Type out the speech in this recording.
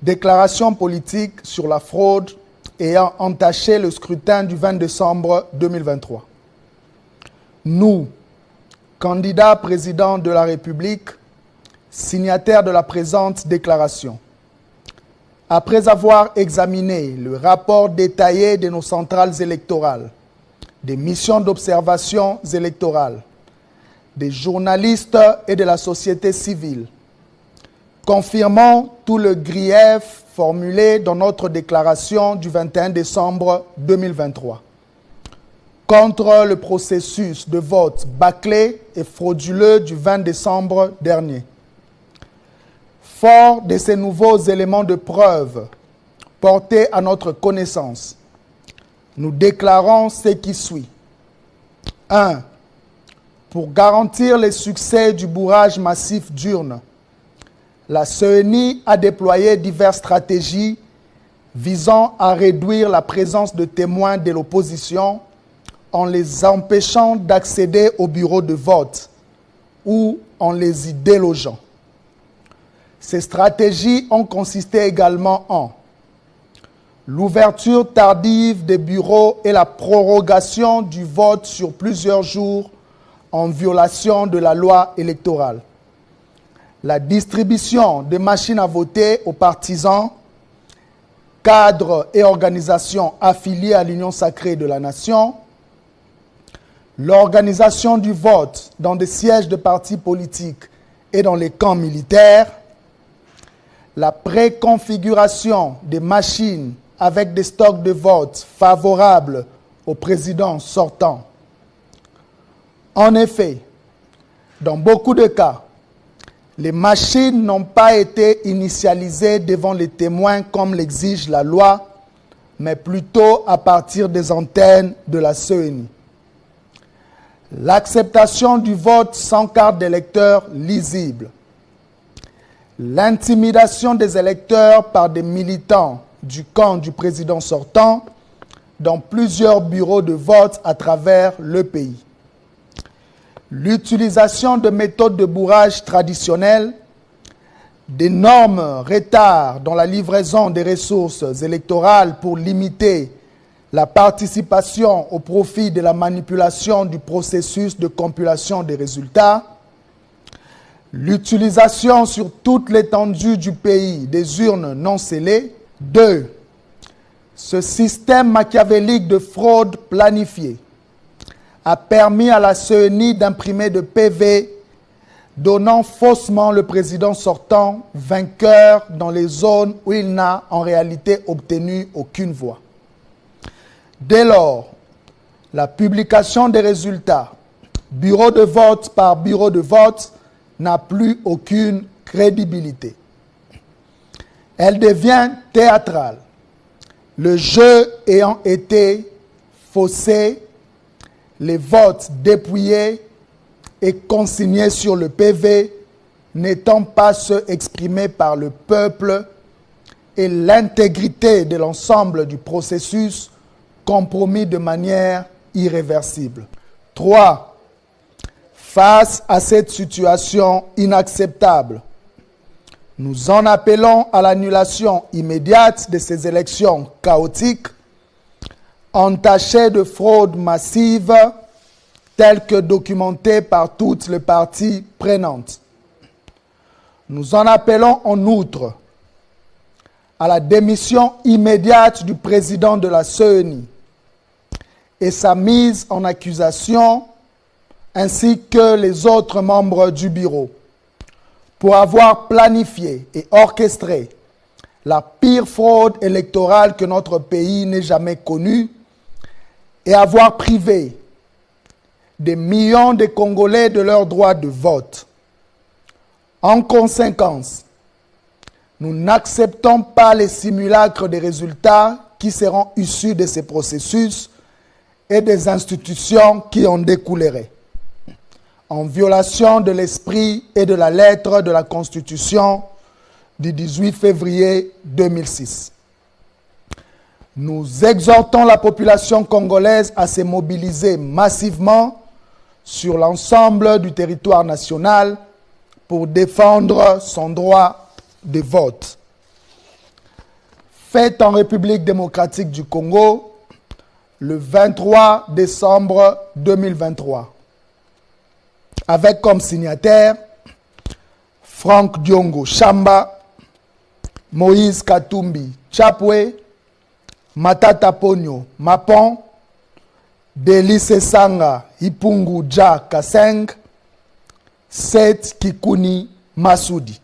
Déclaration politique sur la fraude ayant entaché le scrutin du 20 décembre 2023. Nous, candidats président de la République, signataires de la présente déclaration, après avoir examiné le rapport détaillé de nos centrales électorales, des missions d'observation électorales, des journalistes et de la société civile, confirmant tout le grief formulé dans notre déclaration du 21 décembre 2023 contre le processus de vote bâclé et frauduleux du 20 décembre dernier. Fort de ces nouveaux éléments de preuve portés à notre connaissance, nous déclarons ce qui suit. 1. Pour garantir le succès du bourrage massif d'urnes, la CENI a déployé diverses stratégies visant à réduire la présence de témoins de l'opposition en les empêchant d'accéder au bureau de vote ou en les y délogeant. Ces stratégies ont consisté également en l'ouverture tardive des bureaux et la prorogation du vote sur plusieurs jours en violation de la loi électorale, la distribution de machines à voter aux partisans, cadres et organisations affiliées à l'Union sacrée de la nation, l'organisation du vote dans des sièges de partis politiques et dans les camps militaires, la préconfiguration des machines avec des stocks de vote favorables au président sortant. En effet, dans beaucoup de cas, les machines n'ont pas été initialisées devant les témoins comme l'exige la loi, mais plutôt à partir des antennes de la CENI. L'acceptation du vote sans carte d'électeur lisible. L'intimidation des électeurs par des militants du camp du président sortant dans plusieurs bureaux de vote à travers le pays. L'utilisation de méthodes de bourrage traditionnelles, d'énormes retards dans la livraison des ressources électorales pour limiter la participation au profit de la manipulation du processus de compilation des résultats, l'utilisation sur toute l'étendue du pays des urnes non scellées. 2. Ce système machiavélique de fraude planifiée a permis à la CENI d'imprimer de PV donnant faussement le président sortant vainqueur dans les zones où il n'a en réalité obtenu aucune voix. Dès lors, la publication des résultats, bureau de vote par bureau de vote, n'a plus aucune crédibilité. Elle devient théâtrale, le jeu ayant été faussé, les votes dépouillés et consignés sur le PV n'étant pas ceux exprimés par le peuple et l'intégrité de l'ensemble du processus compromis de manière irréversible. 3. Face à cette situation inacceptable, nous en appelons à l'annulation immédiate de ces élections chaotiques, entachées de fraude massive, telles que documentées par toutes les parties prenantes. Nous en appelons en outre à la démission immédiate du président de la CENI et sa mise en accusation, ainsi que les autres membres du bureau, pour avoir planifié et orchestré la pire fraude électorale que notre pays n'ait jamais connue et avoir privé des millions de Congolais de leur droit de vote. En conséquence, nous n'acceptons pas les simulacres des résultats qui seront issus de ces processus et des institutions qui en découleraient, en violation de l'esprit et de la lettre de la Constitution du 18 février 2006. Nous exhortons la population congolaise à se mobiliser massivement sur l'ensemble du territoire national pour défendre son droit de vote. faite en République démocratique du Congo le 23 décembre 2023. Avec comme signataires Franck Diongo Chamba, Moïse Katumbi Chapwe, Matata Ponyo Mapon, Delice Sanga Ipungu Ja Kaseng, Seth Kikuni Masudi.